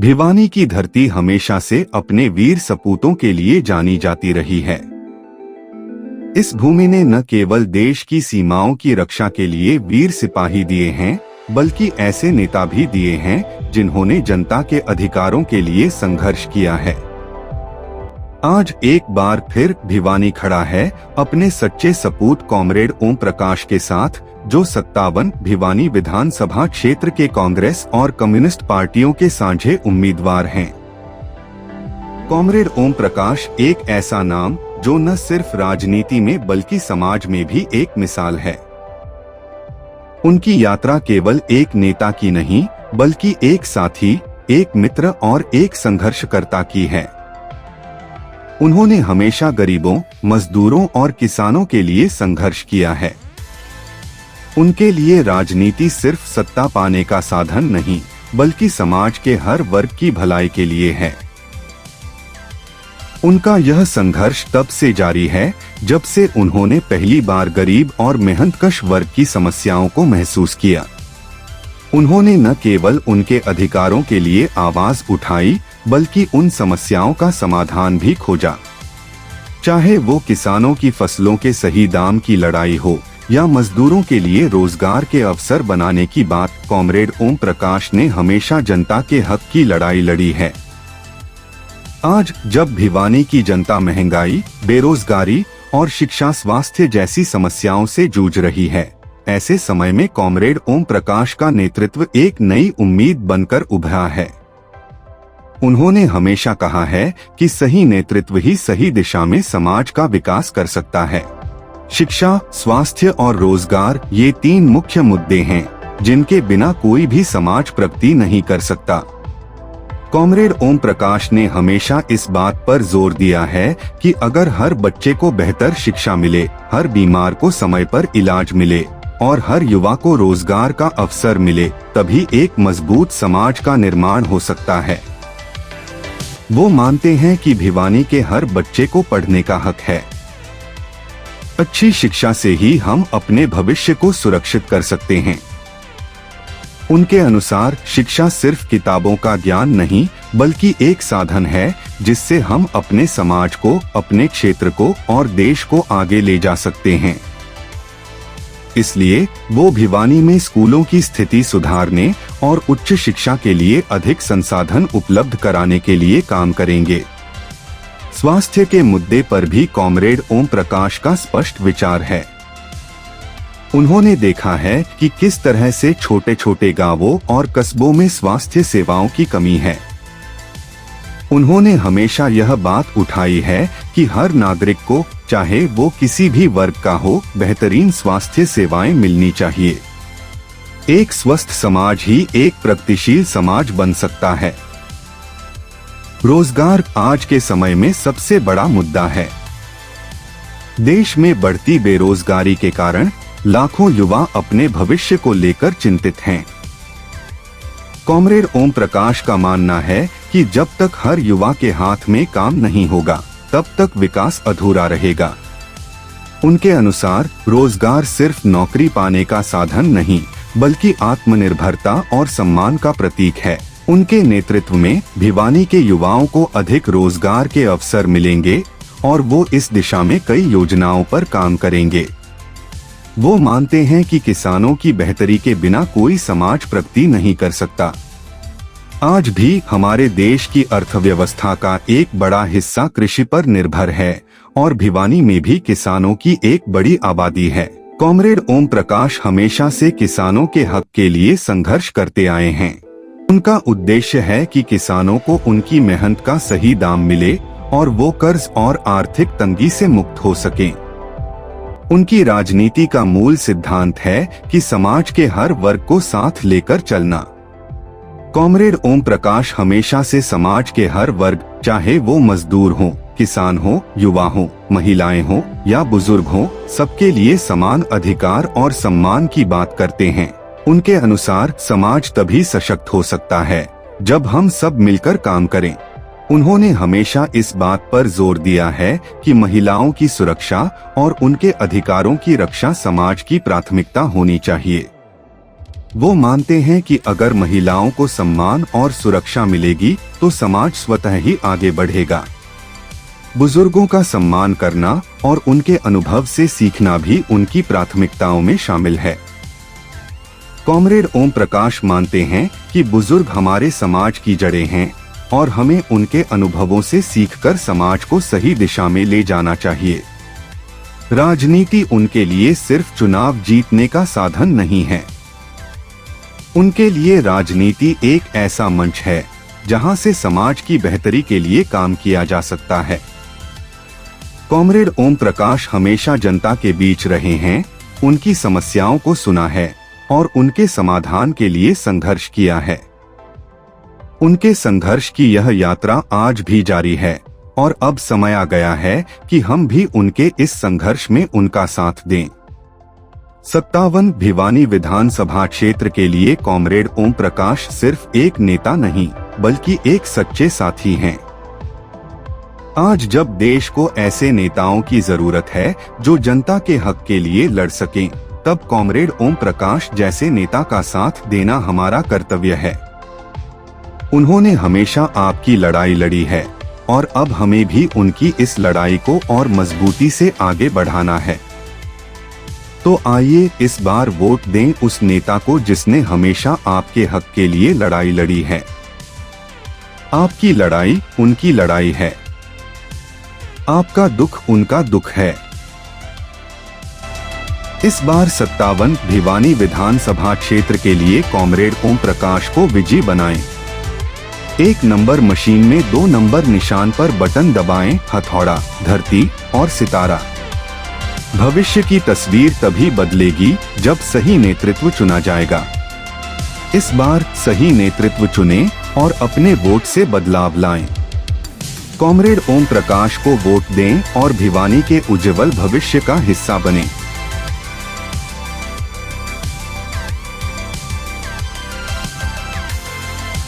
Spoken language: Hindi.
भिवानी की धरती हमेशा से अपने वीर सपूतों के लिए जानी जाती रही है। इस भूमि ने न केवल देश की सीमाओं की रक्षा के लिए वीर सिपाही दिए हैं, बल्कि ऐसे नेता भी दिए हैं जिन्होंने जनता के अधिकारों के लिए संघर्ष किया है। आज एक बार फिर भिवानी खड़ा है अपने सच्चे सपूत कॉमरेड ओम प्रकाश के साथ, जो 57 भिवानी विधानसभा क्षेत्र के कांग्रेस और कम्युनिस्ट पार्टियों के साझे उम्मीदवार हैं। कॉमरेड ओम प्रकाश एक ऐसा नाम जो न सिर्फ राजनीति में बल्कि समाज में भी एक मिसाल है। उनकी यात्रा केवल एक नेता की नहीं, बल्कि एक साथी, एक मित्र और एक संघर्षकर्ता की है। उन्होंने हमेशा गरीबों, मजदूरों और किसानों के लिए संघर्ष किया है। उनके लिए राजनीति सिर्फ सत्ता पाने का साधन नहीं, बल्कि समाज के हर वर्ग की भलाई के लिए है। उनका यह संघर्ष तब से जारी है जब से उन्होंने पहली बार गरीब और मेहनतकश वर्ग की समस्याओं को महसूस किया। उन्होंने न केवल उनके अधिकारों के लिए आवाज उठाई, बल्कि उन समस्याओं का समाधान भी खोजा। चाहे वो किसानों की फसलों के सही दाम की लड़ाई हो या मजदूरों के लिए रोजगार के अवसर बनाने की बात, कॉमरेड ओम प्रकाश ने हमेशा जनता के हक की लड़ाई लड़ी है। आज जब भिवानी की जनता महंगाई, बेरोजगारी और शिक्षा, स्वास्थ्य जैसी समस्याओं से जूझ रही है, ऐसे समय में कॉमरेड ओम प्रकाश का नेतृत्व एक नई उम्मीद बनकर उभरा है। उन्होंने हमेशा कहा है कि सही नेतृत्व ही सही दिशा में समाज का विकास कर सकता है। शिक्षा, स्वास्थ्य और रोजगार ये तीन मुख्य मुद्दे हैं जिनके बिना कोई भी समाज प्रगति नहीं कर सकता। कॉमरेड ओम प्रकाश ने हमेशा इस बात पर जोर दिया है कि अगर हर बच्चे को बेहतर शिक्षा मिले, हर बीमार को समय पर इलाज मिले और हर युवा को रोजगार का अवसर मिले, तभी एक मजबूत समाज का निर्माण हो सकता है। वो मानते हैं कि भिवानी के हर बच्चे को पढ़ने का हक है। अच्छी शिक्षा से ही हम अपने भविष्य को सुरक्षित कर सकते हैं। उनके अनुसार शिक्षा सिर्फ किताबों का ज्ञान नहीं, बल्कि एक साधन है जिससे हम अपने समाज को, अपने क्षेत्र को और देश को आगे ले जा सकते हैं। इसलिए वो भिवानी में स्कूलों की स्थिति सुधारने और उच्च शिक्षा के लिए अधिक संसाधन उपलब्ध कराने के लिए काम करेंगे। स्वास्थ्य के मुद्दे पर भी कॉमरेड ओम प्रकाश का स्पष्ट विचार है। उन्होंने देखा है कि किस तरह से छोटे छोटे गांवों और कस्बों में स्वास्थ्य सेवाओं की कमी है। उन्होंने हमेशा यह बात उठाई है कि हर नागरिक को, चाहे वो किसी भी वर्ग का हो, बेहतरीन स्वास्थ्य सेवाएं मिलनी चाहिए। एक स्वस्थ समाज ही एक प्रगतिशील समाज बन सकता है। रोजगार आज के समय में सबसे बड़ा मुद्दा है। देश में बढ़ती बेरोजगारी के कारण लाखों युवा अपने भविष्य को लेकर चिंतित हैं। कॉमरेड ओम प्रकाश का मानना है कि जब तक हर युवा के हाथ में काम नहीं होगा, तब तक विकास अधूरा रहेगा। उनके अनुसार रोजगार सिर्फ नौकरी पाने का साधन नहीं, बल्कि आत्मनिर्भरता और सम्मान का प्रतीक है। उनके नेतृत्व में भिवानी के युवाओं को अधिक रोजगार के अवसर मिलेंगे और वो इस दिशा में कई योजनाओं पर काम करेंगे। वो मानते हैं कि किसानों की बेहतरी के बिना कोई समाज प्रगति नहीं कर सकता। आज भी हमारे देश की अर्थव्यवस्था का एक बड़ा हिस्सा कृषि पर निर्भर है और भिवानी में भी किसानों की एक बड़ी आबादी है। कॉमरेड ओम प्रकाश हमेशा से किसानों के हक के लिए संघर्ष करते आए हैं। उनका उद्देश्य है कि किसानों को उनकी मेहनत का सही दाम मिले और वो कर्ज और आर्थिक तंगी से मुक्त हो सकें। उनकी राजनीति का मूल सिद्धांत है कि समाज के हर वर्ग को साथ लेकर चलना। कॉमरेड ओम प्रकाश हमेशा से समाज के हर वर्ग, चाहे वो मजदूर हो, किसान हो, युवा हो, महिलाएं हो या बुजुर्ग हो, सबके लिए समान अधिकार और सम्मान की बात करते हैं। उनके अनुसार समाज तभी सशक्त हो सकता है जब हम सब मिलकर काम करें। उन्होंने हमेशा इस बात पर जोर दिया है कि महिलाओं की सुरक्षा और उनके अधिकारों की रक्षा समाज की प्राथमिकता होनी चाहिए। वो मानते हैं कि अगर महिलाओं को सम्मान और सुरक्षा मिलेगी तो समाज स्वतः ही आगे बढ़ेगा। बुजुर्गों का सम्मान करना और उनके अनुभव से सीखना भी उनकी प्राथमिकताओं में शामिल है। कॉमरेड ओम प्रकाश मानते हैं कि बुजुर्ग हमारे समाज की जड़ें हैं और हमें उनके अनुभवों से सीखकर समाज को सही दिशा में ले जाना चाहिए। राजनीति उनके लिए सिर्फ चुनाव जीतने का साधन नहीं है। उनके लिए राजनीति एक ऐसा मंच है जहां से समाज की बेहतरी के लिए काम किया जा सकता है। कॉमरेड ओम प्रकाश हमेशा जनता के बीच रहे हैं, उनकी समस्याओं को सुना है और उनके समाधान के लिए संघर्ष किया है। उनके संघर्ष की यह यात्रा आज भी जारी है और अब समय आ गया है कि हम भी उनके इस संघर्ष में उनका साथ दें। 57 भिवानी विधानसभा क्षेत्र के लिए कॉमरेड ओम प्रकाश सिर्फ एक नेता नहीं बल्कि एक सच्चे साथी हैं। आज जब देश को ऐसे नेताओं की जरूरत है जो जनता के हक के लिए लड़ सकें, तब कॉमरेड ओम प्रकाश जैसे नेता का साथ देना हमारा कर्तव्य है। उन्होंने हमेशा आपकी लड़ाई लड़ी है और अब हमें भी उनकी इस लड़ाई को और मजबूती से आगे बढ़ाना है। तो आइए इस बार वोट दें उस नेता को जिसने हमेशा आपके हक के लिए लड़ाई लड़ी है। आपकी लड़ाई उनकी लड़ाई है, आपका दुख उनका दुख है। इस बार 57 भिवानी विधानसभा क्षेत्र के लिए कॉमरेड ओम प्रकाश को विजयी बनाएं। 1 नंबर मशीन में 2 नंबर निशान पर बटन दबाएं, हथौड़ा, धरती और सितारा। भविष्य की तस्वीर तभी बदलेगी जब सही नेतृत्व चुना जाएगा। इस बार सही नेतृत्व चुनें और अपने वोट से बदलाव लाएं। कॉमरेड ओम प्रकाश को वोट दें और भिवानी के उज्जवल भविष्य का हिस्सा बनें।